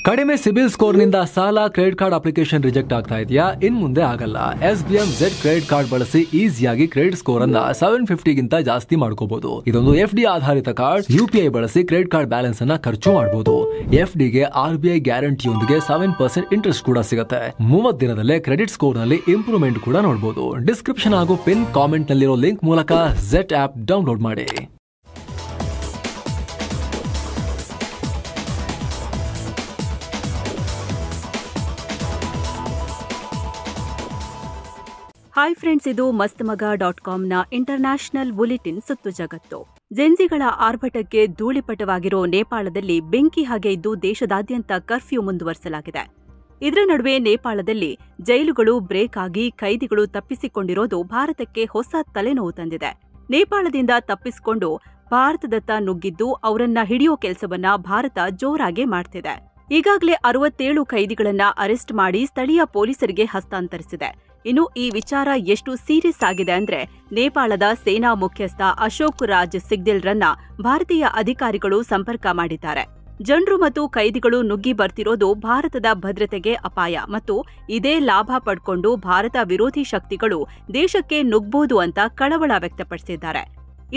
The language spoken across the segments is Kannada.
ಕಡಿಮೆ ಸಿಬಿಲ್ ಸ್ಕೋರ್ ನಿಂದ ಸಾಲ ಕ್ರೆಡಿಟ್ ಕಾರ್ಡ್ ಅಪ್ಲಿಕೇಶನ್ ರಿಜೆಕ್ಟ್ ಆಗ್ತಾ ಇದೆಯಾ? ಇನ್ ಮುಂದೆ ಆಗಲ್ಲ. SBM Z ಕ್ರೆಡಿಟ್ ಕಾರ್ಡ್ ಬಳಸಿ ಈಸಿಯಾಗಿ ಕ್ರೆಡಿಟ್ ಸ್ಕೋರ್ ಅನ್ನ 750 ಗಿಂತ ಜಾಸ್ತಿ ಮಾಡ್ಕೋಬಹುದು. ಇದೊಂದು FD ಆಧಾರಿತ ಕಾರ್ಡ್. UPI ಬಳಸಿ ಕ್ರೆಡಿಟ್ ಕಾರ್ಡ್ ಬ್ಯಾಲೆನ್ಸ್ ಅನ್ನ ಖರ್ಚು ಮಾಡಬಹುದು. FD ಗೆ RBI ಗ್ಯಾರಂಟಿಯೊಂದಿಗೆ 7% ಇಂಟ್ರೆಸ್ಟ್ ಕೂಡ ಸಿಗುತ್ತೆ. 30 ದಿನದಲ್ಲೇ ಕ್ರೆಡಿಟ್ ಸ್ಕೋರ್ ನಲ್ಲಿ ಇಂಪ್ರೂವ್ಮೆಂಟ್ ಕೂಡ ನೋಡಬಹುದು. ಡಿಸ್ಕ್ರಿಪ್ಷನ್ ಹಾಗೂ ಪಿನ್ ಕಾಮೆಂಟ್ ನಲ್ಲಿರೋ ಲಿಂಕ್ ಮೂಲಕ Z ಆಪ್ ಡೌನ್ಲೋಡ್ ಮಾಡಿ. ಹಾಯ್ ಫ್ರೆಂಡ್ಸ್, ಇದು ಮಸ್ತಮಗ.comನ ಇಂಟರ್ನ್ಯಾಷನಲ್ ಬುಲೆಟಿನ್ ಸುತ್ತು ಜಗತ್ತು. ಜೆನ್ಜಿಗಳ ಆರ್ಭಟಕ್ಕೆ ಧೂಳಿಪಟವಾಗಿರೋ ನೇಪಾಳದಲ್ಲಿ ಬೆಂಕಿ ಹಾಗೆ ಇದ್ದು ದೇಶದಾದ್ಯಂತ ಕರ್ಫ್ಯೂ ಮುಂದುವರಿಸಲಾಗಿದೆ. ಇದರ ನಡುವೆ ನೇಪಾಳದಲ್ಲಿ ಜೈಲುಗಳು ಬ್ರೇಕ್ ಆಗಿ ಕೈದಿಗಳು ತಪ್ಪಿಸಿಕೊಂಡಿರೋದು ಭಾರತಕ್ಕೆ ಹೊಸ ತಲೆನೋವು ತಂದಿದೆ. ನೇಪಾಳದಿಂದ ತಪ್ಪಿಸಿಕೊಂಡು ಭಾರತದತ್ತ ನುಗ್ಗಿದ್ದು ಅವರನ್ನ ಹಿಡಿಯೋ ಕೆಲಸವನ್ನ ಭಾರತ ಜೋರಾಗಿ ಮಾಡ್ತಿದೆ. ಈಗಾಗಲೇ 67 ಕೈದಿಗಳನ್ನ ಅರೆಸ್ಟ್ ಮಾಡಿ ಸ್ಥಳೀಯ ಪೊಲೀಸರಿಗೆ ಹಸ್ತಾಂತರಿಸಿದೆ. ಇನ್ನು ಈ ವಿಚಾರ ಎಷ್ಟು ಸೀರಿಯಸ್ ಆಗಿದೆ ಅಂದ್ರೆ ನೇಪಾಳದ ಸೇನಾ ಮುಖ್ಯಸ್ಥ ಅಶೋಕ್ ರಾಜ್ ಸಿಗ್ದಿಲ್ರನ್ನ ಭಾರತೀಯ ಅಧಿಕಾರಿಗಳು ಸಂಪರ್ಕ ಮಾಡಿದ್ದಾರೆ. ಜನರು ಮತ್ತು ಕೈದಿಗಳು ನುಗ್ಗಿ ಬರ್ತಿರೋದು ಭಾರತದ ಭದ್ರತೆಗೆ ಅಪಾಯ ಮತ್ತು ಇದೇ ಲಾಭ ಪಡ್ಕೊಂಡು ಭಾರತ ವಿರೋಧಿ ಶಕ್ತಿಗಳು ದೇಶಕ್ಕೆ ನುಗ್ಬಹುದು ಅಂತ ಕಳವಳ ವ್ಯಕ್ತಪಡಿಸಿದ್ದಾರೆ.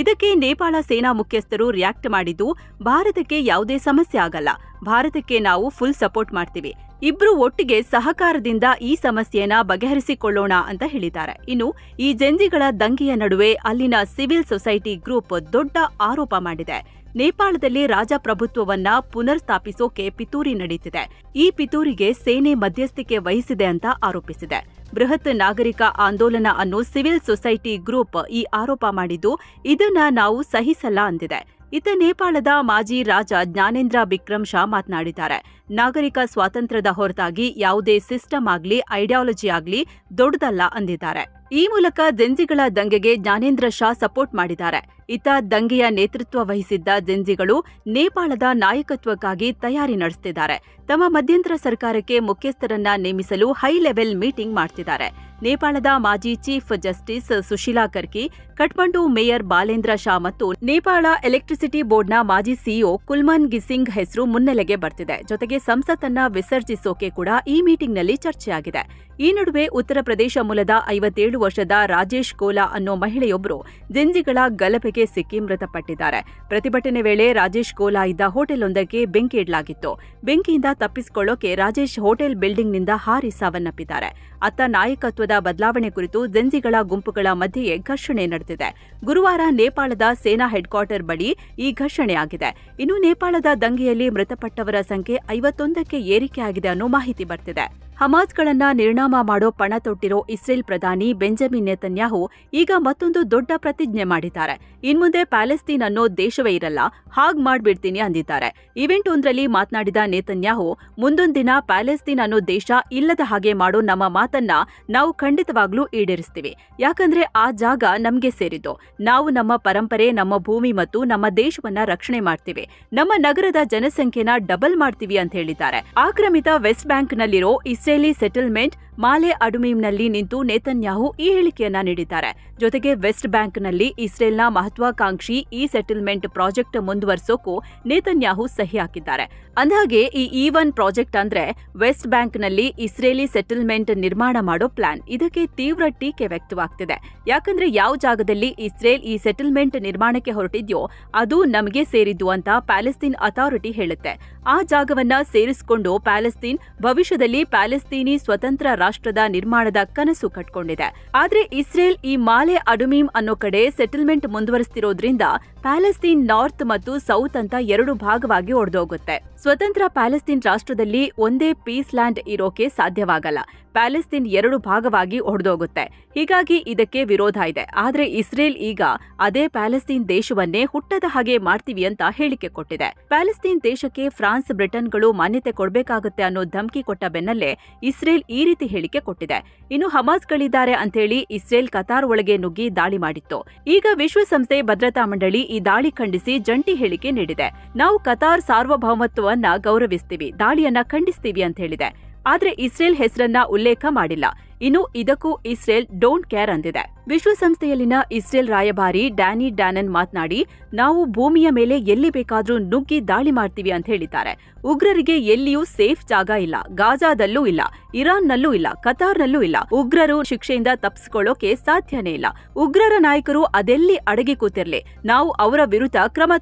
ಇದಕ್ಕೆ ನೇಪಾಳ ಸೇನಾ ಮುಖ್ಯಸ್ಥರು ರಿಯಾಕ್ಟ್ ಮಾಡಿದ್ದು, ಭಾರತಕ್ಕೆ ಯಾವುದೇ ಸಮಸ್ಯೆ ಆಗಲ್ಲ, ಭಾರತಕ್ಕೆ ನಾವು ಫುಲ್ ಸಪೋರ್ಟ್ ಮಾಡ್ತೀವಿ, ಇಬ್ರು ಒಟ್ಟಿಗೆ ಸಹಕಾರದಿಂದ ಈ ಸಮಸ್ಯೆಯನ್ನ ಬಗೆಹರಿಸಿಕೊಳ್ಳೋಣ ಅಂತ ಹೇಳಿದ್ದಾರೆ. ಇನ್ನು ಈ ಜೆನ್ಜಿಗಳ ದಂಗೆಯ ನಡುವೆ ಅಲ್ಲಿನ ಸಿವಿಲ್ ಸೊಸೈಟಿ ಗ್ರೂಪ್ ದೊಡ್ಡ ಆರೋಪ ಮಾಡಿದೆ. ನೇಪಾಳದಲ್ಲಿ ರಾಜಪ್ರಭುತ್ವವನ್ನ ಪುನರ್ ಸ್ಥಾಪಿಸೋಕೆ ಪಿತೂರಿ ನಡೀತಿದೆ. ಈ ಪಿತೂರಿಗೆ ಸೇನೆ ಮಧ್ಯಸ್ಥಿಕೆ ವಹಿಸಿದೆ ಅಂತ ಆರೋಪಿಸಿದೆ. ಬೃಹತ್ ನಾಗರಿಕ ಆಂದೋಲನ ಅನ್ನೋ ಸಿವಿಲ್ ಸೊಸೈಟಿ ಗ್ರೂಪ್ ಈ ಆರೋಪ ಮಾಡಿದ್ದು, ಇದನ್ನ ನಾವು ಸಹಿಸಲ್ಲ ಅಂದಿದೆ. ಇತ್ತ ನೇಪಾಳದ ಮಾಜಿ ರಾಜ ಜ್ಞಾನೇಂದ್ರ ಬಿಕ್ರಮ್ ಶಾ ಮಾತನಾಡಿದ್ದಾರೆ. ನಾಗರಿಕ ಸ್ವಾತಂತ್ರ್ಯದ ಹೊರತಾಗಿ ಯಾವುದೇ ಸಿಸ್ಟಮ್ ಆಗ್ಲಿ ಐಡಿಯಾಲಜಿ ಆಗ್ಲಿ ದೊಡ್ಡದಲ್ಲ ಅಂದಿದ್ದಾರೆ. ಈ ಮೂಲಕ ಜೆನ್ಜಿಗಳ ದಂಗೆಗೆ ಜ್ಞಾನೇಂದ್ರ ಶಾ ಸಪೋರ್ಟ್ ಮಾಡಿದ್ದಾರೆ. ಇತ್ತ ದಂಗೆಯ ನೇತೃತ್ವ ವಹಿಸಿದ್ದ ಜೆನ್ಜಿಗಳು ನೇಪಾಳದ ನಾಯಕತ್ವಕ್ಕಾಗಿ ತಯಾರಿ ನಡೆಸುತ್ತಿದ್ದಾರೆ. ತಮ್ಮ ಮಧ್ಯಂತರ ಸರ್ಕಾರಕ್ಕೆ ಮುಖ್ಯಸ್ಥರನ್ನ ನೇಮಿಸಲು ಹೈ ಲೆವೆಲ್ ಮೀಟಿಂಗ್ ಮಾಡ್ತಿದ್ದಾರೆ. ನೇಪಾಳದ ಮಾಜಿ ಚೀಫ್ ಜಸ್ಟಿಸ್ ಸುಶೀಲಾ ಕರ್ಕಿ, ಕಠ್ಮಂಡು ಮೇಯರ್ ಬಾಲೇಂದ್ರ ಶಾ ಮತ್ತು ನೇಪಾಳ ಎಲೆಕ್ಟ್ರಿಸಿಟಿ ಬೋರ್ಡ್ನ ಮಾಜಿ ಸಿಇಒ ಕುಲ್ಮನ್ ಗಿಸಿಂಗ್ ಹೆಸರು ಮುನ್ನೆಲೆಗೆ ಬರ್ತಿದೆ. ಜೊತೆಗೆ ಸಂಸತ್ತನ್ನ ವಿಸರ್ಜಿಸೋಕೆ ಕೂಡ ಈ ಮೀಟಿಂಗ್ನಲ್ಲಿ ಚರ್ಚೆಯಾಗಿದೆ. ಈ ನಡುವೆ ಉತ್ತರ ಪ್ರದೇಶ ಮೂಲದ 57 ವರ್ಷದ ರಾಜೇಶ್ ಕೋಲಾ ಅನ್ನೋ ಮಹಿಳೆಯೊಬ್ಬರು ಜೆನ್ಜಿಗಳ ಗಲಭೆಗೆ ಸಿಕ್ಕಿ ಮೃತಪಟ್ಟಿದ್ದಾರೆ. ಪ್ರತಿಭಟನೆ ವೇಳೆ ರಾಜೇಶ್ ಕೋಲಾ ಇದ್ದ ಹೋಟೆಲ್ವೊಂದಕ್ಕೆ ಬೆಂಕಿ ಇಡಲಾಗಿತ್ತು. ಬೆಂಕಿಯಿಂದ ತಪ್ಪಿಸಿಕೊಳ್ಳೋಕೆ ರಾಜೇಶ್ ಹೋಟೆಲ್ ಬಿಲ್ಡಿಂಗ್ನಿಂದ ಹಾರಿ ಸಾವನ್ನಪ್ಪಿದ್ದಾರೆ. ಅತ್ತ ನಾಯಕತ್ವದ ಬದಲಾವಣೆ ಕುರಿತು ಜೆನ್ಜಿಗಳ ಗುಂಪುಗಳ ಮಧ್ಯೆಯೇ ಘರ್ಷಣೆ ನಡೆದಿದೆ. ಗುರುವಾರ ನೇಪಾಳದ ಸೇನಾ ಹೆಡ್ ಕ್ವಾರ್ಟರ್ ಬಳಿ ಈ ಘರ್ಷಣೆಯಾಗಿದೆ. ಇನ್ನು ನೇಪಾಳದ ದಂಗೆಯಲ್ಲಿ ಮೃತಪಟ್ಟವರ ಸಂಖ್ಯೆ 51ಕ್ಕೆ ಏರಿಕೆಯಾಗಿದೆ ಅನ್ನೋ ಮಾಹಿತಿ ಬರ್ತಿದೆ. ಹಮಾಸ್ಗಳನ್ನ ನಿರ್ನಾಮ ಮಾಡೋ ಪಣ ತೊಟ್ಟಿರೋ ಇಸ್ರೇಲ್ ಪ್ರಧಾನಿ ಬೆಂಜಮಿನ್ ನೆತನ್ಯಾಹು ಈಗ ಮತ್ತೊಂದು ದೊಡ್ಡ ಪ್ರತಿಜ್ಞೆ ಮಾಡಿದ್ದಾರೆ. ಇನ್ಮುಂದೆ ಪ್ಯಾಲೆಸ್ತೀನ್ ಅನ್ನೋ ದೇಶವೇ ಇರಲ್ಲ, ಹಾಗ್ ಮಾಡ್ಬಿಡ್ತೀನಿ ಅಂದಿದ್ದಾರೆ. ಇವೆಂಟ್ ಒಂದರಲ್ಲಿ ಮಾತನಾಡಿದ ನೆತನ್ಯಾಹು, ಮುಂದೊಂದು ದಿನ ಪ್ಯಾಲೆಸ್ತೀನ್ ಅನ್ನೋ ದೇಶ ಇಲ್ಲದ ಹಾಗೆ ಮಾಡೋ ನಮ್ಮ ಮಾತನ್ನ ನಾವು ಖಂಡಿತವಾಗ್ಲೂ ಈಡೇರಿಸ್ತೀವಿ. ಯಾಕಂದ್ರೆ ಆ ಜಾಗ ನಮ್ಗೆ ಸೇರಿದ್ದು. ನಾವು ನಮ್ಮ ಪರಂಪರೆ, ನಮ್ಮ ಭೂಮಿ ಮತ್ತು ನಮ್ಮ ದೇಶವನ್ನ ರಕ್ಷಣೆ ಮಾಡ್ತೀವಿ. ನಮ್ಮ ನಗರದ ಜನಸಂಖ್ಯೆನ ಡಬಲ್ ಮಾಡ್ತೀವಿ ಅಂತ ಹೇಳಿದ್ದಾರೆ. ಆಕ್ರಮಿತ ವೆಸ್ಟ್ ಬ್ಯಾಂಕ್ನಲ್ಲಿರೋ ಇಸ್ರೇಲಿ ಸೆಟಲ್ಮೆಂಟ್ ಮಾಲೆ ಅಡುಮೀಮ್ನಲ್ಲಿ ನಿಂತು ನೆತನ್ಯಾಹು ಈ ಹೇಳಿಕೆಯನ್ನ ನೀಡಿದ್ದಾರೆ. ಜೊತೆಗೆ ವೆಸ್ಟ್ ಬ್ಯಾಂಕ್ನಲ್ಲಿ ಇಸ್ರೇಲ್ನ ಮಹತ್ವಾಕಾಂಕ್ಷಿ ಈ ಸೆಟಲ್ಮೆಂಟ್ ಪ್ರಾಜೆಕ್ಟ್ ಮುಂದುವರಿಸೋಕು ನೆತನ್ಯಾಹು ಸಹಿ ಹಾಕಿದ್ದಾರೆ. ಅಂದಹಾಗೆ ಈ E1 ಪ್ರಾಜೆಕ್ಟ್ ಅಂದ್ರೆ ವೆಸ್ಟ್ ಬ್ಯಾಂಕ್ನಲ್ಲಿ ಇಸ್ರೇಲಿ ಸೆಟಲ್ಮೆಂಟ್ ನಿರ್ಮಾಣ ಮಾಡೋ ಪ್ಲಾನ್. ಇದಕ್ಕೆ ತೀವ್ರ ಟೀಕೆ ವ್ಯಕ್ತವಾಗ್ತಿದೆ. ಯಾಕಂದ್ರೆ ಯಾವ ಜಾಗದಲ್ಲಿ ಇಸ್ರೇಲ್ ಈ ಸೆಟಲ್ಮೆಂಟ್ ನಿರ್ಮಾಣಕ್ಕೆ ಹೊರಟಿದ್ಯೋ ಅದು ನಮಗೆ ಸೇರಿದ್ದು ಅಂತ ಪ್ಯಾಲೆಸ್ತೀನ್ ಅಥಾರಿಟಿ ಹೇಳುತ್ತೆ. ಆ ಜಾಗವನ್ನ ಸೇರಿಸಿಕೊಂಡು ಪ್ಯಾಲೆಸ್ತೀನ್ ಭವಿಷ್ಯದಲ್ಲಿ ಪ್ಯಾಲೆಸ್ತೀನಿ ಸ್ವತಂತ್ರ ರಾಷ್ಟ್ರದ ನಿರ್ಮಾಣದ ಕನಸು ಕಟ್ಕೊಂಡಿದೆ. ಆದ್ರೆ ಇಸ್ರೇಲ್ ಈ ಮಾಲೆ ಅಡುಮೀಮ್ ಅನ್ನೋ ಕಡೆ ಸೆಟಲ್ಮೆಂಟ್ ಮುಂದುವರಿಸ್ತಿರೋದ್ರಿಂದ ಪ್ಯಾಲೆಸ್ತೀನ್ ನಾರ್ತ್ ಮತ್ತು ಸೌತ್ ಅಂತ 2 ಭಾಗವಾಗಿ ಒಡೆದೋಗುತ್ತೆ. ಸ್ವತಂತ್ರ ಪ್ಯಾಲೆಸ್ತೀನ್ ರಾಷ್ಟ್ರದಲ್ಲಿ ಒಂದೇ ಪೀಸ್ ಲ್ಯಾಂಡ್ ಇರೋಕೆ ಸಾಧ್ಯವಾಗಲ್ಲ. ಪ್ಯಾಲೆಸ್ತೀನ್ 2 ಭಾಗವಾಗಿ ಒಡೆದೋಗುತ್ತೆ. ಹೀಗಾಗಿ ಇದಕ್ಕೆ ವಿರೋಧ ಇದೆ. ಆದ್ರೆ ಇಸ್ರೇಲ್ ಈಗ ಅದೇ ಪ್ಯಾಲೆಸ್ತೀನ್ ದೇಶವನ್ನೇ ಹುಟ್ಟದ ಹಾಗೆ ಮಾಡ್ತೀವಿ ಅಂತ ಹೇಳಿಕೆ ಕೊಟ್ಟಿದೆ. ಪ್ಯಾಲೆಸ್ತೀನ್ ದೇಶಕ್ಕೆ ಫ್ರಾನ್ಸ್, ಬ್ರಿಟನ್ಗಳು ಮಾನ್ಯತೆ ಕೊಡಬೇಕಾಗುತ್ತೆ ಅನ್ನೋ ಧಮಕಿ ಕೊಟ್ಟ ಬೆನ್ನಲ್ಲೇ ಇಸ್ರೇಲ್ ಈ ರೀತಿ ಹೇಳಿಕೆ ಕೊಟ್ಟಿದೆ. ಇನ್ನು ಹಮಾಸ್ಗಳಿದ್ದಾರೆ ಅಂತೇಳಿ ಇಸ್ರೇಲ್ ಕತಾರ್ ಒಳಗೆ ನುಗ್ಗಿ ದಾಳಿ ಮಾಡಿತ್ತು. ಈಗ ವಿಶ್ವಸಂಸ್ಥೆ ಭದ್ರತಾ ಮಂಡಳಿ ಈ ದಾಳಿ ಖಂಡಿಸಿ ಜಂಟಿ ಹೇಳಿಕೆ ನೀಡಿದೆ. ನಾವು ಕತಾರ್ ಸಾರ್ವಭೌಮತ್ವವನ್ನ ಗೌರವಿಸ್ತೀವಿ, ದಾಳಿಯನ್ನ ಖಂಡಿಸ್ತೀವಿ ಅಂತ ಹೇಳಿದೆ. ಆದ್ರೆ ಇಸ್ರೇಲ್ ಹೆಸರನ್ನ ಉಲ್ಲೇಖ ಮಾಡಿಲ್ಲ. ಇನ್ನು ಇದಕ್ಕೂ ಇಸ್ರೇಲ್ ಡೋಂಟ್ ಕೇರ್ ಅಂದಿದೆ. ವಿಶ್ವಸಂಸ್ಥೆಯಲ್ಲಿನ ಇಸ್ರೇಲ್ ರಾಯಭಾರಿ ಡ್ಯಾನಿ ಡ್ಯಾನನ್ ಮಾತನಾಡಿ, ನಾವು ಭೂಮಿಯ ಮೇಲೆ ಎಲ್ಲಿ ಬೇಕಾದ್ರೂ ನುಗ್ಗಿ ದಾಳಿ ಮಾಡ್ತೀವಿ ಅಂತ ಹೇಳಿದ್ದಾರೆ. ಉಗ್ರರಿಗೆ ಎಲ್ಲಿಯೂ ಸೇಫ್ ಜಾಗ ಇಲ್ಲ, ಗಾಜಾದಲ್ಲೂ ಇಲ್ಲ, ಇರಾನ್ನಲ್ಲೂ ಇಲ್ಲ, ಕತಾರ್ನಲ್ಲೂ ಇಲ್ಲ. ಉಗ್ರರು ಶಿಕ್ಷೆಯಿಂದ ತಪ್ಪಿಸಿಕೊಳ್ಳೋಕೆ ಸಾಧ್ಯನೇ ಇಲ್ಲ. ಉಗ್ರರ ನಾಯಕರು ಅದೆಲ್ಲಿ ಅಡಗಿ ಕೂತಿರ್ಲಿ, ನಾವು ಅವರ ವಿರುದ್ಧ ಕ್ರಮ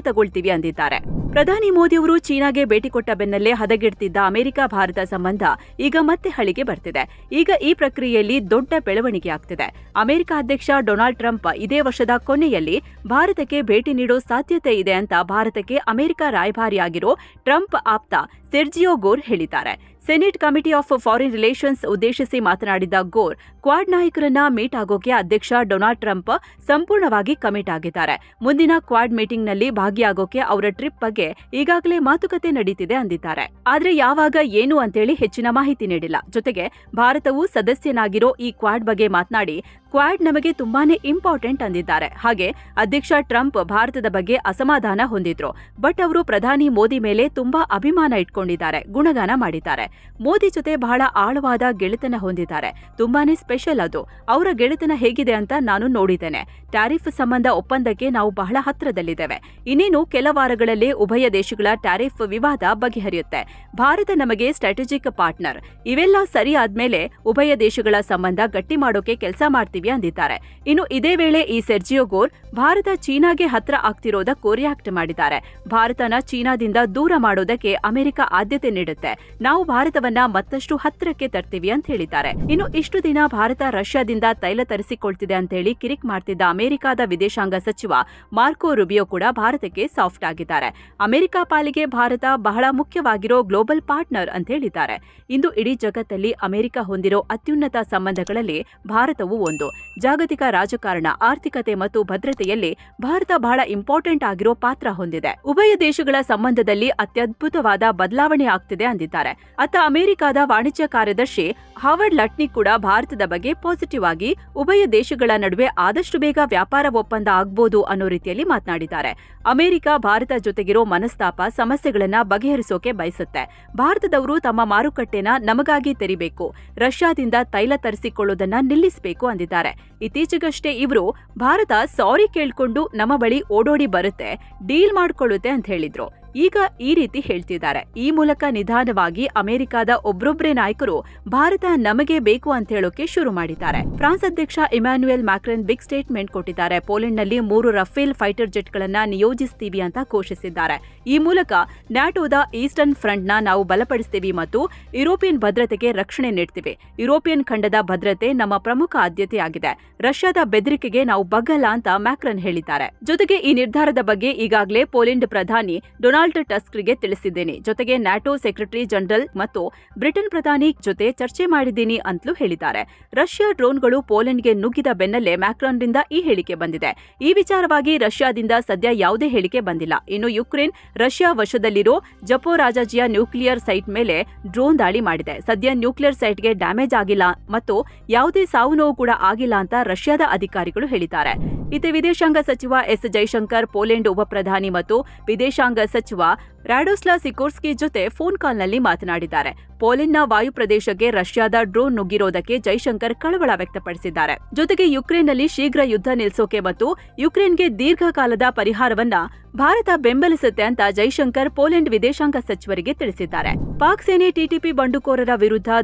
ತಗೊಳ್ತೀವಿ ಅಂದಿದ್ದಾರೆ. ಪ್ರಧಾನಿ ಮೋದಿಯವರು ಚೀನಾಗೆ ಭೇಟಿ ಕೊಟ್ಟ ಬೆನ್ನಲ್ಲೇ ಹದಗೆಡ್ತಿದ್ದ ಅಮೆರಿಕ ಭಾರತ ಸಂಬಂಧ ಈಗ ಮತ್ತೆ ಹಳಿಗೆ ಬರ್ತಿದೆ. ಈಗ ಈ ಪ್ರಕ್ರಿಯೆಯಲ್ಲಿ ದೊಡ್ಡ ಬೆಳವಣಿಗೆ ಆಗ್ತಿದೆ. ಅಮೆರಿಕ ಅಧ್ಯಕ್ಷ ಡೊನಾಲ್ಡ್ ಟ್ರಂಪ್ ಇದೇ ವರ್ಷದ ಕೊನೆಯಲ್ಲಿ ಭಾರತಕ್ಕೆ ಭೇಟಿ ನೀಡೋ ಸಾಧ್ಯತೆ ಇದೆ ಅಂತ ಭಾರತಕ್ಕೆ ಅಮೆರಿಕ ರಾಯಭಾರಿಯಾಗಿರೋ ಟ್ರಂಪ್ ಆಪ್ತ ಸೆರ್ಜಿಯೋ ಗೋರ್ ಹೇಳಿದ್ದಾರೆ. Senate committee of foreign relations ಉದ್ದೇಶಿಸಿ ಮಾತನಾಡಿದ ಗೋರ್, ಕ್ವಾಡ್ ನಾಯಕರನ್ನ ಮೀಟ್ ಆಗೋಕೆ ಅಧ್ಯಕ್ಷ ಡೊನಾಲ್ಡ್ ಟ್ರಂಪ್ ಸಂಪೂರ್ಣವಾಗಿ ಕಮಿಟ್ ಆಗಿದ್ದಾರೆ. ಮುಂದಿನ ಕ್ವಾಡ್ ಮೀಟಿಂಗ್ನಲ್ಲಿ ಭಾಗಿಯಾಗೋಕೆ ಅವರ ಟ್ರಿಪ್ ಬಗ್ಗೆ ಈಗಾಗಲೇ ಮಾತುಕತೆ ನಡೀತಿದೆ ಅಂದಿದ್ದಾರೆ. ಆದ್ರೆ ಯಾವಾಗ ಏನು ಅಂತೇಳಿ ಹೆಚ್ಚಿನ ಮಾಹಿತಿ ನೀಡಿಲ್ಲ. ಜೊತೆಗೆ ಭಾರತವು ಸದಸ್ಯನಾಗಿರೋ ಈ ಕ್ವಾಡ್ ಬಗ್ಗೆ ಮಾತನಾಡಿ, ಕ್ವಾಡ್ ನಮಗೆ ತುಂಬಾನೇ ಇಂಪಾರ್ಟೆಂಟ್ ಅಂದಿದ್ದಾರೆ. ಹಾಗೆ ಅಧ್ಯಕ್ಷ ಟ್ರಂಪ್ ಭಾರತದ ಬಗ್ಗೆ ಅಸಮಾಧಾನ ಹೊಂದಿದ್ರು. ಬಟ್ ಅವರು ಪ್ರಧಾನಿ ಮೋದಿ ಮೇಲೆ ತುಂಬಾ ಅಭಿಮಾನ ಇಟ್ಕೊಂಡಿದ್ದಾರೆ, ಗುಣಗಾನ ಮಾಡಿದ್ದಾರೆ. ಮೋದಿ ಜೊತೆ ಬಹಳ ಆಳವಾದ ಗೆಳೆತನ ಹೊಂದಿದ್ದಾರೆ. ತುಂಬಾನೇ ಸ್ಪೆಷಲ್ ಅದು. ಅವರ ಗೆಳೆತನ ಹೇಗಿದೆ ಅಂತ ನಾನು ನೋಡಿದ್ದೇನೆ. ಟ್ಯಾರಿಫ್ ಸಂಬಂಧ ಒಪ್ಪಂದಕ್ಕೆ ನಾವು ಬಹಳ ಹತ್ರದಲ್ಲಿದ್ದೇವೆ. ಇನ್ನೇನು ಕೆಲ ವಾರಗಳಲ್ಲೇ ಉಭಯ ದೇಶಗಳ ಟ್ಯಾರಿಫ್ ವಿವಾದ ಬಗೆಹರಿಯುತ್ತೆ. ಭಾರತ ನಮಗೆ ಸ್ಟ್ರಾಟಜಿಕ್ ಪಾರ್ಟ್ನರ್. ಇವೆಲ್ಲ ಸರಿ ಆದ್ಮೇಲೆ ಉಭಯ ದೇಶಗಳ ಸಂಬಂಧ ಗಟ್ಟಿ ಮಾಡೋಕೆ ಕೆಲಸ ಮಾಡ್ತೀವಿ ಅಂದಿದ್ದಾರೆ. ಇನ್ನು ಇದೇ ವೇಳೆ ಈ ಸೆರ್ಜಿಯೋ ಗೋರ್ ಭಾರತ ಚೀನಾಗೆ ಹತ್ರ ಆಗ್ತಿರೋದಕ್ಕೂ ರಿಯಾಕ್ಟ್ ಮಾಡಿದ್ದಾರೆ. ಭಾರತನ ಚೀನಾದಿಂದ ದೂರ ಮಾಡೋದಕ್ಕೆ ಅಮೆರಿಕ ಆದ್ಯತೆ ನೀಡುತ್ತೆ. ನಾವು ಭಾರತವನ್ನ ಮತ್ತಷ್ಟು ಹತ್ತಿರಕ್ಕೆ ತರ್ತೀವಿ ಅಂತ ಹೇಳಿದ್ದಾರೆ. ಇನ್ನು ಇಷ್ಟು ದಿನ ಭಾರತ ರಷ್ಯಾದಿಂದ ತೈಲ ತರಿಸಿಕೊಳ್ತಿದೆ ಅಂತ ಹೇಳಿ ಕಿರಿಕ್ ಮಾಡ್ತಿದ್ದ ಅಮೆರಿಕದ ವಿದೇಶಾಂಗ ಸಚಿವ ಮಾರ್ಕೋ ರುಬಿಯೋ ಕೂಡ ಭಾರತಕ್ಕೆ ಸಾಫ್ಟ್ ಆಗಿದ್ದಾರೆ. ಅಮೆರಿಕ ಪಾಲಿಗೆ ಭಾರತ ಬಹಳ ಮುಖ್ಯವಾಗಿರೋ ಗ್ಲೋಬಲ್ ಪಾರ್ಟ್ನರ್ ಅಂತ ಹೇಳಿದ್ದಾರೆ. ಇಂದು ಇಡೀ ಜಗತ್ತಲ್ಲಿ ಅಮೆರಿಕ ಹೊಂದಿರೋ ಅತ್ಯುನ್ನತ ಸಂಬಂಧಗಳಲ್ಲಿ ಭಾರತವು ಒಂದು. ಜಾಗತಿಕ ರಾಜಕಾರಣ, ಆರ್ಥಿಕತೆ ಮತ್ತು ಭದ್ರತೆಯಲ್ಲಿ ಭಾರತ ಬಹಳ ಇಂಪಾರ್ಟೆಂಟ್ ಆಗಿರೋ ಪಾತ್ರ ಹೊಂದಿದೆ. ಉಭಯ ದೇಶಗಳ ಸಂಬಂಧದಲ್ಲಿ ಅತ್ಯದ್ಭುತವಾದ ಬದಲಾವಣೆ ಆಗ್ತಿದೆ ಅಂದಿದ್ದಾರೆ. ಅತ್ತ ಅಮೆರಿಕದ ವಾಣಿಜ್ಯ ಕಾರ್ಯದರ್ಶಿ ಹಾವರ್ಡ್ ಲಟ್ನಿಕ್ ಕೂಡ ಭಾರತದ ಬಗ್ಗೆ ಪಾಸಿಟಿವ್ ಆಗಿ ಉಭಯ ದೇಶಗಳ ನಡುವೆ ಆದಷ್ಟು ಬೇಗ ವ್ಯಾಪಾರ ಒಪ್ಪಂದ ಆಗ್ಬೋದು ಅನ್ನೋ ರೀತಿಯಲ್ಲಿ ಮಾತನಾಡಿದ್ದಾರೆ. ಅಮೆರಿಕ ಭಾರತ ಜೊತೆಗಿರೋ ಮನಸ್ತಾಪ, ಸಮಸ್ಯೆಗಳನ್ನ ಬಗೆಹರಿಸೋಕೆ ಬಯಸುತ್ತೆ. ಭಾರತದವರು ತಮ್ಮ ಮಾರುಕಟ್ಟೆನ ನಮಗಾಗಿ ತೆರಿಬೇಕು, ರಷ್ಯಾದಿಂದ ತೈಲ ತರಿಸಿಕೊಳ್ಳೋದನ್ನ ನಿಲ್ಲಿಸಬೇಕು ಅಂದಿದ್ದಾರೆ. ಇತ್ತೀಚೆಗಷ್ಟೇ ಇವರು ಭಾರತ ಸಾರಿ ಕೇಳ್ಕೊಂಡು ನಮ್ಮ ಬಳಿ ಓಡೋಡಿ ಬರುತ್ತೆ, ಡೀಲ್ ಮಾಡ್ಕೊಳ್ಳುತ್ತೆ ಅಂತ ಹೇಳಿದ್ರು. ಈಗ ಈ ರೀತಿ ಹೇಳ್ತಿದ್ದಾರೆ. ಈ ಮೂಲಕ ನಿಧಾನವಾಗಿ ಅಮೆರಿಕದ ಒಬ್ಬೊಬ್ಬರೇ ನಾಯಕರು ಭಾರತ ನಮಗೆ ಬೇಕು ಅಂತ ಹೇಳೋಕೆ ಶುರು ಮಾಡಿದ್ದಾರೆ. ಫ್ರಾನ್ಸ್ ಅಧ್ಯಕ್ಷ ಇಮ್ಯಾನ್ಯುಯಲ್ ಮ್ಯಾಕ್ರನ್ ಬಿಗ್ ಸ್ಟೇಟ್ಮೆಂಟ್ ಕೊಟ್ಟಿದ್ದಾರೆ. ಪೋಲೆಂಡ್ನಲ್ಲಿ 3 ರಫೇಲ್ ಫೈಟರ್ ಜೆಟ್ಗಳನ್ನ ನಿಯೋಜಿಸ್ತೀವಿ ಅಂತ ಘೋಷಿಸಿದ್ದಾರೆ. ಈ ಮೂಲಕ ನ್ಯಾಟೋದ ಈಸ್ಟರ್ನ್ ಫ್ರಂಟ್ನ ನಾವು ಬಲಪಡಿಸ್ತೀವಿ ಮತ್ತು ಯುರೋಪಿಯನ್ ಭದ್ರತೆಗೆ ರಕ್ಷಣೆ ನೀಡ್ತೀವಿ. ಯುರೋಪಿಯನ್ ಖಂಡದ ಭದ್ರತೆ ನಮ್ಮ ಪ್ರಮುಖ ಆದ್ಯತೆಯಾಗಿದೆ. ರಷ್ಯಾದ ಬೆದರಿಕೆಗೆ ನಾವು ಬಗ್ಗಲ್ಲ ಅಂತ ಮ್ಯಾಕ್ರನ್ ಹೇಳಿದ್ದಾರೆ. ಜೊತೆಗೆ ಈ ನಿರ್ಧಾರದ ಬಗ್ಗೆ ಈಗಾಗಲೇ ಪೋಲೆಂಡ್ ಪ್ರಧಾನಿ ಡೊನಾಲ್ಡ್ ಟಸ್ಕ್ರಿಗೆ ತಿಳಿಸಿದ್ದೇನೆ. ಜೊತೆಗೆ ನ್ಯಾಟೋ ಸೆಕ್ರೆಟರಿ ಜನರಲ್ ಮತ್ತು ಬ್ರಿಟನ್ ಪ್ರಧಾನಿ ಜೊತೆ ಚರ್ಚೆ ಮಾಡಿದ್ದೀನಿ ಅಂತಲೂ ಹೇಳಿದ್ದಾರೆ. ರಷ್ಯಾ ಡ್ರೋನ್ಗಳು ಪೋಲೆಂಡ್ಗೆ ನುಗ್ಗಿದ ಬೆನ್ನಲ್ಲೇ ಮ್ಯಾಕ್ರಾನ್ರಿಂದ ಈ ಹೇಳಿಕೆ ಬಂದಿದೆ. ಈ ವಿಚಾರವಾಗಿ ರಷ್ಯಾದಿಂದ ಸದ್ಯ ಯಾವುದೇ ಹೇಳಿಕೆ ಬಂದಿಲ್ಲ. ಇನ್ನು ಯುಕ್ರೇನ್ ರಷ್ಯಾ ವಶದಲ್ಲಿರೋ ಜಪೋರಾಜಿಯಾ ನ್ಯೂಕ್ಲಿಯರ್ ಸೈಟ್ ಮೇಲೆ ಡ್ರೋನ್ ದಾಳಿ ಮಾಡಿದೆ. ಸದ್ಯ ನ್ಯೂಕ್ಲಿಯರ್ ಸೈಟ್ಗೆ ಡ್ಯಾಮೇಜ್ ಆಗಿಲ್ಲ ಮತ್ತು ಯಾವುದೇ ಸಾವು ನೋವು ಕೂಡ ಆಗಿಲ್ಲ ಅಂತ ರಷ್ಯಾದ ಅಧಿಕಾರಿಗಳು ಹೇಳಿದ್ದಾರೆ. ಇದೇ ವಿದೇಶಾಂಗ ಸಚಿವ ಎಸ್ ಜೈಶಂಕರ್ ಪೋಲೆಂಡ್ ಉಪ ಪ್ರಧಾನಿ ಮತ್ತು ವಿದೇಶಾಂಗ ಸಚಿವ ರಾಡೋಸ್ಲಾ ಸಿಕೋರ್ಸ್ಕಿ ಜೊತೆ ಫೋನ್ ಕಾಲ್ನಲ್ಲಿ ಮಾತನಾಡಿದ್ದಾರೆ. ಪೋಲೆಂಡ್ನ ವಾಯು ಪ್ರದೇಶಕ್ಕೆ ರಷ್ಯಾದ ಡ್ರೋನ್ ನುಗ್ಗಿರೋದಕ್ಕೆ ಜೈಶಂಕರ್ ಕಳವಳ ವ್ಯಕ್ತಪಡಿಸಿದ್ದಾರೆ. ಜೊತೆಗೆ ಯುಕ್ರೇನ್ನಲ್ಲಿ ಶೀಘ್ರ ಯುದ್ಧ ನಿಲ್ಲಿಸೋಕೆ ಮತ್ತು ಯುಕ್ರೇನ್ಗೆ ದೀರ್ಘಕಾಲದ ಪರಿಹಾರವನ್ನ ಭಾರತ ಬೆಂಬಲಿಸುತ್ತೆ ಅಂತ ಜೈಶಂಕರ್ ಪೋಲೆಂಡ್ ವಿದೇಶಾಂಗ ಸಚಿವರಿಗೆ ತಿಳಿಸಿದ್ದಾರೆ. ಪಾಕ್ ಸೇನೆ ಟಿಟಿಪಿ ಬಂಡುಕೋರರ ವಿರುದ್ಧ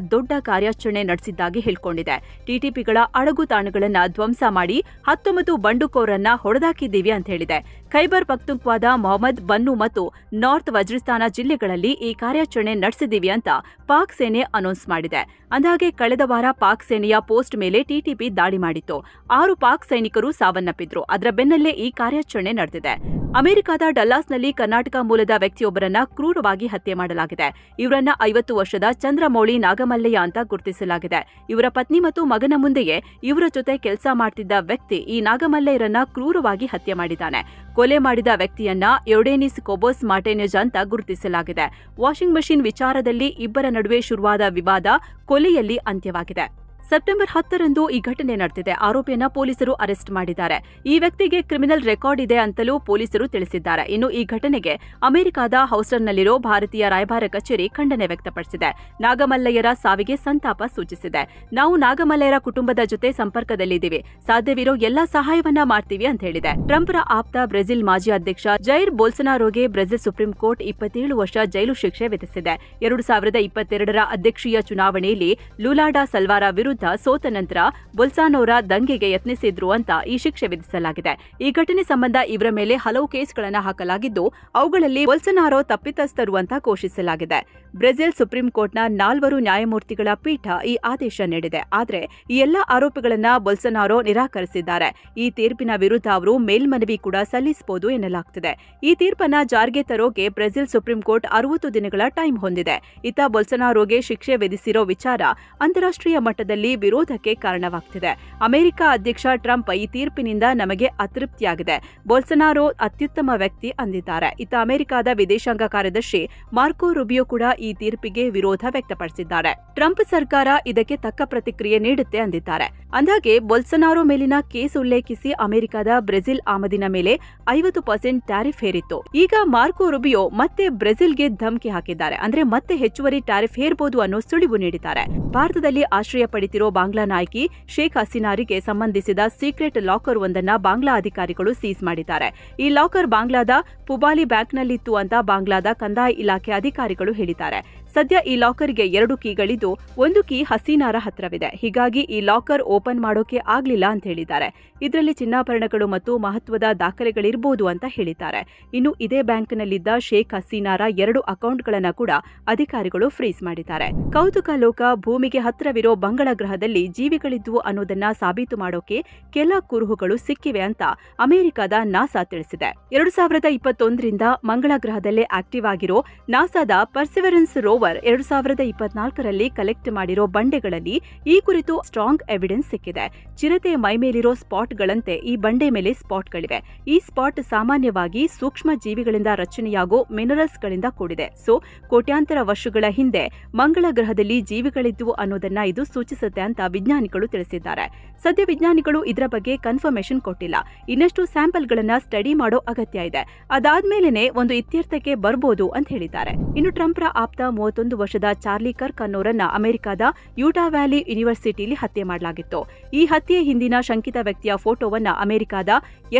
ದೊಡ್ಡ ಕಾರ್ಯಾಚರಣೆ ನಡೆಸಿದ್ದಾಗಿ ಹೇಳಿಕೊಂಡಿದೆ. ಟಿಟಿಪಿಗಳ ಅಡಗು ತಾಣಗಳನ್ನ ಧ್ವಂಸ ಮಾಡಿ 19 ಬಂಡುಕೋರರನ್ನ ಹೊಡೆದಾಕಿದ್ದೀವಿ ಅಂತ ಹೇಳಿದೆ. ಖೈಬರ್ ಪಖ್ತೂನ್ಖ್ವಾದ ಮೊಹಮ್ಮದ್ ಬನ್ನು ಮತ್ತು ನಾರ್ತ್ ವಜ್ರಿಸ್ತಾನ ಜಿಲ್ಲೆಗಳಲ್ಲಿ ಈ ಕಾರ್ಯಾಚರಣೆ ನಡೆಸಿದ್ದೀವಿ ಅಂತ ಪಾಕ್ ಸೇನೆ ಅನೌನ್ಸ್ ಮಾಡಿದೆ. ಅಂದಹಾಗೆ ಕಳೆದ ವಾರ ಪಾಕ್ ಸೇನೆಯ ಪೋಸ್ಟ್ ಮೇಲೆ ಟಿಟಿಪಿ ದಾಳಿ ಮಾಡಿತ್ತು. 6 ಪಾಕ್ ಸೈನಿಕರು ಸಾವನ್ನಪ್ಪಿದ್ರು. ಅದರ ಬೆನ್ನಲ್ಲೇ ಈ ಕಾರ್ಯಾಚರಣೆ ನಡೆದಿದೆ. ಅಮೆರಿಕದ ಡಲ್ಲಾಸ್ನಲ್ಲಿ ಕರ್ನಾಟಕ ಮೂಲದ ವ್ಯಕ್ತಿಯೊಬ್ಬರನ್ನ ಕ್ರೂರವಾಗಿ ಹತ್ಯೆ ಮಾಡಲಾಗಿದೆ. ಇವರನ್ನ 50 ವರ್ಷದ ಚಂದ್ರಮೌಳಿ ನಾಗಮಲ್ಲಯ್ಯ ಅಂತ ಗುರುತಿಸಲಾಗಿದೆ. ಇವರ ಪತ್ನಿ ಮತ್ತು ಮಗನ ಮುಂದೆಯೇ ಇವರ ಜೊತೆ ಕೆಲಸ ಮಾಡ್ತಿದ್ದ ವ್ಯಕ್ತಿ ಈ ನಾಗಮಲ್ಲಯ್ಯರನ್ನ ಕ್ರೂರವಾಗಿ ಹತ್ಯೆ ಮಾಡಿದ್ದಾನೆ. ಕೊಲೆ ಮಾಡಿದ ವ್ಯಕ್ತಿಯನ್ನ ಯೋಡೇನಿಸ್ ಕೊಬೋಸ್ ಮಾರ್ಟಿನೆಜ್ ಅಂತ ಗುರುತಿಸಲಾಗಿದೆ. ವಾಷಿಂಗ್ ಮಷಿನ್ ವಿಚಾರದಲ್ಲಿ ಇಬ್ಬರ ನಡುವೆ ಶುರುವಾದ ವಿವಾದ ಕೊಲೆಯಲ್ಲಿ ಅಂತ್ಯವಾಗಿದೆ. ಸೆಪ್ಟೆಂಬರ್ 10ರಂದು ಈ ಘಟನೆ ನಡೆದಿದೆ. ಆರೋಪಿಯನ್ನ ಪೊಲೀಸರು ಅರೆಸ್ಟ್ ಮಾಡಿದ್ದಾರೆ. ಈ ವ್ಯಕ್ತಿಗೆ ಕ್ರಿಮಿನಲ್ ರೆಕಾರ್ಡ್ ಇದೆ ಅಂತಲೂ ಪೊಲೀಸರು ತಿಳಿಸಿದ್ದಾರೆ. ಇನ್ನು ಈ ಘಟನೆಗೆ ಅಮೆರಿಕದ ಹೌಸ್ಟನ್ನಲ್ಲಿರೋ ಭಾರತೀಯ ರಾಯಭಾರ ಕಚೇರಿ ಖಂಡನೆ ವ್ಯಕ್ತಪಡಿಸಿದೆ. ನಾಗಮಲ್ಲಯ್ಯರ ಸಾವಿಗೆ ಸಂತಾಪ ಸೂಚಿಸಿದೆ. ನಾವು ನಾಗಮಲ್ಲಯ್ಯರ ಕುಟುಂಬದ ಜೊತೆ ಸಂಪರ್ಕದಲ್ಲಿದ್ದೀವಿ, ಸಾಧ್ಯವಿರೋ ಎಲ್ಲಾ ಸಹಾಯವನ್ನ ಮಾಡ್ತೀವಿ ಅಂತ ಹೇಳಿದೆ. ಟ್ರಂಪ್ರ ಆಪ್ತ ಬ್ರೆಜಿಲ್ ಮಾಜಿ ಅಧ್ಯಕ್ಷ ಜೈರ್ ಬೋಲ್ಸನಾರೋಗೆ ಬ್ರೆಜಿಲ್ ಸುಪ್ರೀಂ ಕೋರ್ಟ್ 27 ವರ್ಷ ಜೈಲು ಶಿಕ್ಷೆ ವಿಧಿಸಿದೆ. 2022ರ ಅಧ್ಯಕ್ಷೀಯ ಚುನಾವಣೆಯಲ್ಲಿ ಲೂಲಾ ಡಾ ಸಲ್ವಾರ ವಿರುದ್ಧ ಸೋತ ನಂತರ ಬೊಲ್ಸಾನೋರ ದಂಗೆಗೆ ಯತ್ನಿಸಿದ್ರು ಅಂತ ಈ ಶಿಕ್ಷೆ ವಿಧಿಸಲಾಗಿದೆ. ಈ ಘಟನೆ ಸಂಬಂಧ ಇವರ ಮೇಲೆ ಹಲವು ಕೇಸ್ಗಳನ್ನು ಹಾಕಲಾಗಿದ್ದು, ಅವುಗಳಲ್ಲಿ ಬೊಲ್ಸನಾರೋ ತಪ್ಪಿತಸ್ಥರು ಅಂತ ಘೋಷಿಸಲಾಗಿದೆ. ಬ್ರೆಜಿಲ್ ಸುಪ್ರೀಂ ಕೋರ್ಟ್ನ 4 ನ್ಯಾಯಮೂರ್ತಿಗಳ ಪೀಠ ಈ ಆದೇಶ ನೀಡಿದೆ. ಆದರೆ ಈ ಎಲ್ಲಾ ಆರೋಪಗಳನ್ನು ಬೊಲ್ಸನಾರೋ ನಿರಾಕರಿಸಿದ್ದಾರೆ. ಈ ತೀರ್ಪಿನ ವಿರುದ್ಧ ಅವರು ಮೇಲ್ಮನವಿ ಕೂಡ ಸಲ್ಲಿಸಬಹುದು ಎನ್ನಲಾಗುತ್ತಿದೆ. ಈ ತೀರ್ಪನ್ನ ಜಾರಿಗೆ ತರೋಕೆ ಬ್ರೆಜಿಲ್ ಸುಪ್ರೀಂ ಕೋರ್ಟ್ 60 ದಿನಗಳ ಟೈಮ್ ಹೊಂದಿದೆ. ಇತ್ತ ಬೊಲ್ಸನಾರೋಗೆ ಶಿಕ್ಷೆ ವಿಧಿಸಿರೋ ವಿಚಾರ ಅಂತಾರಾಷ್ಟ್ರೀಯ ಮಟ್ಟದಲ್ಲಿ ವಿರೋಧಕ್ಕೆ ಕಾರಣವಾಗ್ತಿದೆ. ಅಮೆರಿಕ ಅಧ್ಯಕ್ಷ ಟ್ರಂಪ್ ಈ ತೀರ್ಪಿನಿಂದ ನಮಗೆ ಅತೃಪ್ತಿಯಾಗಿದೆ, ಬೊಲ್ಸನಾರೋ ಅತ್ಯುತ್ತಮ ವ್ಯಕ್ತಿ ಅಂದಿದ್ದಾರೆ. ಇತ್ತ ಅಮೆರಿಕದ ವಿದೇಶಾಂಗ ಕಾರ್ಯದರ್ಶಿ ಮಾರ್ಕೋ ರುಬಿಯೋ ಕೂಡ ಈ ತೀರ್ಪಿಗೆ ವಿರೋಧ ವ್ಯಕ್ತಪಡಿಸಿದ್ದಾರೆ. ಟ್ರಂಪ್ ಸರ್ಕಾರ ಇದಕ್ಕೆ ತಕ್ಕ ಪ್ರತಿಕ್ರಿಯೆ ನೀಡುತ್ತೆ ಅಂದಿದ್ದಾರೆ. ಅಂದಾಗೆ ಬೊಲ್ಸನಾರೋ ಮೇಲಿನ ಕೇಸ್ ಉಲ್ಲೇಖಿಸಿ ಅಮೆರಿಕದ ಬ್ರೆಜಿಲ್ ಆಮದಿನ ಮೇಲೆ 50% ಟ್ಯಾರಿಫ್ ಹೇರಿತ್ತು. ಈಗ ಮಾರ್ಕೋ ರುಬಿಯೋ ಮತ್ತೆ ಬ್ರೆಜಿಲ್ಗೆ ಧಮಕಿ ಹಾಕಿದ್ದಾರೆ. ಅಂದ್ರೆ ಮತ್ತೆ ಹೆಚ್ಚುವರಿ ಟ್ಯಾರಿಫ್ ಹೇರಬಹುದು ಅನ್ನೋ ಸುಳಿವು ನೀಡಿದ್ದಾರೆ. ಭಾರತದಲ್ಲಿ ಆಶ್ರಯ ಪಡೆದಿರೋ ಬಾಂಗ್ಲಾ ನಾಯಕಿ ಶೇಖ್ ಹಸೀನಾರಿಗೆ ಸಂಬಂಧಿಸಿದ ಸೀಕ್ರೆಟ್ ಲಾಕರ್ ಒಂದನ್ನ ಬಾಂಗ್ಲಾ ಅಧಿಕಾರಿಗಳು ಸೀಸ್ ಮಾಡಿದ್ದಾರೆ. ಈ ಲಾಕರ್ ಬಾಂಗ್ಲಾದ ಪುಬಾಲಿ ಬ್ಯಾಂಕ್ನಲ್ಲಿತ್ತು ಅಂತ ಬಾಂಗ್ಲಾದ ಕಂದಾಯ ಇಲಾಖೆ ಅಧಿಕಾರಿಗಳು ಹೇಳಿದ್ದಾರೆ. ಸದ್ಯ ಈ ಲಾಕರ್ಗೆ 2 ಕೀಗಳಿದ್ದು, ಒಂದು ಕೀ ಹಸೀನಾರ ಹತ್ರವಿದೆ. ಹೀಗಾಗಿ ಈ ಲಾಕರ್ ಓಪನ್ ಮಾಡೋಕೆ ಆಗ್ಲಿಲ್ಲ ಅಂತ ಹೇಳಿದ್ದಾರೆ. ಇದರಲ್ಲಿ ಚಿನ್ನಾಭರಣಗಳು ಮತ್ತು ಮಹತ್ವದ ದಾಖಲೆಗಳಿರಬಹುದು ಅಂತ ಹೇಳಿದ್ದಾರೆ. ಇನ್ನು ಇದೇ ಬ್ಯಾಂಕ್ನಲ್ಲಿದ್ದ ಶೇಖ್ ಹಸೀನಾರ 2 ಅಕೌಂಟ್ಗಳನ್ನ ಕೂಡ ಅಧಿಕಾರಿಗಳು ಫ್ರೀಸ್ ಮಾಡಿದ್ದಾರೆ. ಕೌತುಕ ಲೋಕ ಭೂಮಿಗೆ ಹತ್ತಿರವಿರೋ ಮಂಗಳ ಗ್ರಹದಲ್ಲಿ ಜೀವಿಗಳಿದ್ವು ಅನ್ನೋದನ್ನ ಸಾಬೀತು ಮಾಡೋಕೆ ಕೆಲ ಕುರುಹುಗಳು ಸಿಕ್ಕಿವೆ ಅಂತ ಅಮೆರಿಕದ ನಾಸಾ ತಿಳಿಸಿದೆ. 2021ರಿಂದ ಮಂಗಳ ಗ್ರಹದಲ್ಲೇ ಆಕ್ಟಿವ್ ಆಗಿರೋ ನಾಸಾದ ಪರ್ಸಿವರೆನ್ಸ್ ರೋವರ್ 2024ರಲ್ಲಿ ಕಲೆಕ್ಟ್ ಮಾಡಿರೋ ಬಂಡೆಗಳಲ್ಲಿ ಈ ಕುರಿತು ಸ್ಟ್ರಾಂಗ್ ಎವಿಡೆನ್ಸ್ ಸಿಕ್ಕಿದೆ. ಚಿರತೆ ಮೈಮೇಲಿರೋ ಸ್ಪಾಟ್ಗಳಂತೆ ಈ ಬಂಡೆ ಮೇಲೆ ಸ್ಪಾಟ್ಗಳಿವೆ. ಈ ಸ್ಪಾಟ್ ಸಾಮಾನ್ಯವಾಗಿ ಸೂಕ್ಷ್ಮ ಜೀವಿಗಳಿಂದ ರಚನೆಯಾಗೋ ಮಿನರಲ್ಸ್ಗಳಿಂದ ಕೂಡಿದೆ. ಸೊ ಕೋಟ್ಯಾಂತರ ವರ್ಷಗಳ ಹಿಂದೆ ಮಂಗಳ ಗ್ರಹದಲ್ಲಿ ಜೀವಿಗಳಿದ್ವು ಅನ್ನೋದನ್ನ ಇದು ಸೂಚಿಸುತ್ತೆ ಅಂತ ವಿಜ್ಞಾನಿಗಳು ತಿಳಿಸಿದ್ದಾರೆ. ಸದ್ಯ ವಿಜ್ಞಾನಿಗಳು ಇದರ ಬಗ್ಗೆ ಕನ್ಫರ್ಮೇಷನ್ ಕೊಟ್ಟಿಲ್ಲ. ಇನ್ನಷ್ಟು ಸ್ಯಾಂಪಲ್ಗಳನ್ನ ಸ್ಟಡಿ ಮಾಡೋ ಅಗತ್ಯ ಇದೆ. ಅದಾದ್ಮೇಲೆನೆ ಒಂದು ಇತ್ಯರ್ಥಕ್ಕೆ ಬರ್ಬೋದು ಅಂತ ಹೇಳಿದ್ದಾರೆ. ಇನ್ನು ಟ್ರಂಪ್ರ ಆಪ್ತ 31 ವರ್ಷದ ಚಾರ್ಲಿ ಕರ್ಕ್ ಅನ್ನೋರನ್ನ ಅಮೆರಿಕದ ಯೂಟಾ ವ್ಯಾಲಿ ಯೂನಿವರ್ಸಿಟಿಯಲ್ಲಿ ಹತ್ಯೆ ಮಾಡಲಾಗಿತ್ತು. ಈ ಹತ್ಯೆ ಹಿಂದಿನ ಶಂಕಿತ ವ್ಯಕ್ತಿಯ ಫೋಟೋವನ್ನ ಅಮೆರಿಕದ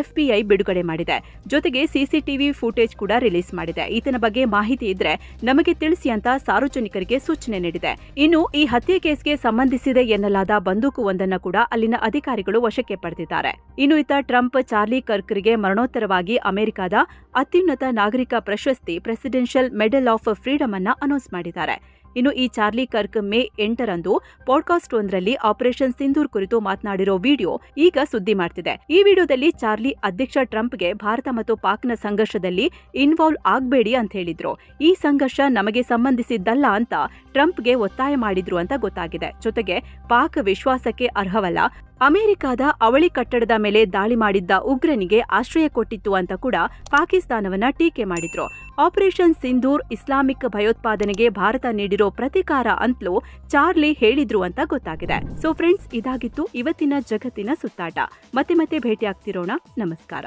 FBI ಬಿಡುಗಡೆ ಮಾಡಿದೆ. ಜೊತೆಗೆ ಸಿಸಿಟಿವಿ ಫುಟೇಜ್ ಕೂಡ ರಿಲೀಸ್ ಮಾಡಿದೆ. ಈತನ ಬಗ್ಗೆ ಮಾಹಿತಿ ಇದ್ರೆ ನಮಗೆ ತಿಳಿಸಿ ಅಂತ ಸಾರ್ವಜನಿಕರಿಗೆ ಸೂಚನೆ ನೀಡಿದೆ. ಇನ್ನು ಈ ಹತ್ಯೆ ಕೇಸ್ಗೆ ಸಂಬಂಧಿಸಿದೆ ಎನ್ನಲಾದ ಬಂದೂಕು ಒಂದನ್ನು ಕೂಡ ಅಲ್ಲಿನ ಅಧಿಕಾರಿಗಳು ವಶಕ್ಕೆ ಪಡೆದಿದ್ದಾರೆ. ಇನ್ನು ಇತ್ತ ಟ್ರಂಪ್ ಚಾರ್ಲಿ ಕರ್ಕ್ರಿಗೆ ಮರಣೋತ್ತರವಾಗಿ ಅಮೆರಿಕದ ಅತ್ಯುನ್ನತ ನಾಗರಿಕ ಪ್ರಶಸ್ತಿ ಪ್ರೆಸಿಡೆನ್ಷಿಯಲ್ ಮೆಡಲ್ ಆಫ್ ಫ್ರೀಡಮ್ ಅನ್ನ ಅನೌನ್ಸ್ ಮಾಡಿದ್ದಾರೆ. ಇನ್ನು ಈ ಚಾರ್ಲಿ ಕರ್ಕ್ ಮೇ 8ರಂದು ಪಾಡ್ಕಾಸ್ಟ್ ಒಂದರಲ್ಲಿ ಆಪರೇಷನ್ ಸಿಂಧೂರ್ ಕುರಿತು ಮಾತನಾಡಿರೋ ವಿಡಿಯೋ ಈಗ ಸುದ್ದಿ ಮಾಡ್ತಿದೆ. ಈ ವಿಡಿಯೋದಲ್ಲಿ ಚಾರ್ಲಿ ಅಧ್ಯಕ್ಷ ಟ್ರಂಪ್ಗೆ ಭಾರತ ಮತ್ತು ಪಾಕ್ನ ಸಂಘರ್ಷದಲ್ಲಿ ಇನ್ವಾಲ್ವ್ ಆಗಬೇಡಿ ಅಂತ ಹೇಳಿದ್ರು. ಈ ಸಂಘರ್ಷ ನಮಗೆ ಸಂಬಂಧಿಸಿದ್ದಲ್ಲ ಅಂತ ಟ್ರಂಪ್ಗೆ ಒತ್ತಾಯ ಮಾಡಿದ್ರು ಅಂತ ಗೊತ್ತಾಗಿದೆ. ಜೊತೆಗೆ ಪಾಕ್ ವಿಶ್ವಾಸಕ್ಕೆ ಅರ್ಹವಲ್ಲ, ಅಮೆರಿಕದ ಅವಳಿ ಕಟ್ಟಡದ ಮೇಲೆ ದಾಳಿ ಮಾಡಿದ್ದ ಉಗ್ರನಿಗೆ ಆಶ್ರಯ ಕೊಟ್ಟಿತ್ತು ಅಂತ ಕೂಡ ಪಾಕಿಸ್ತಾನವನ್ನ ಟೀಕೆ ಮಾಡಿದ್ರು. ಆಪರೇಷನ್ ಸಿಂಧೂರ್ ಇಸ್ಲಾಮಿಕ್ ಭಯೋತ್ಪಾದನೆಗೆ ಭಾರತ ನೀಡಿರೋ ಪ್ರತಿಕಾರ ಅಂತಲೂ ಚಾರ್ಲಿ ಹೇಳಿದ್ರು ಅಂತ ಗೊತ್ತಾಗಿದೆ. ಸೊ ಫ್ರೆಂಡ್ಸ್, ಇದಾಗಿತ್ತು ಇವತ್ತಿನ ಜಗತ್ತಿನ ಸುತ್ತಾಟ. ಮತ್ತೆ ಭೇಟಿ ಆಗ್ತಿರೋಣ. ನಮಸ್ಕಾರ.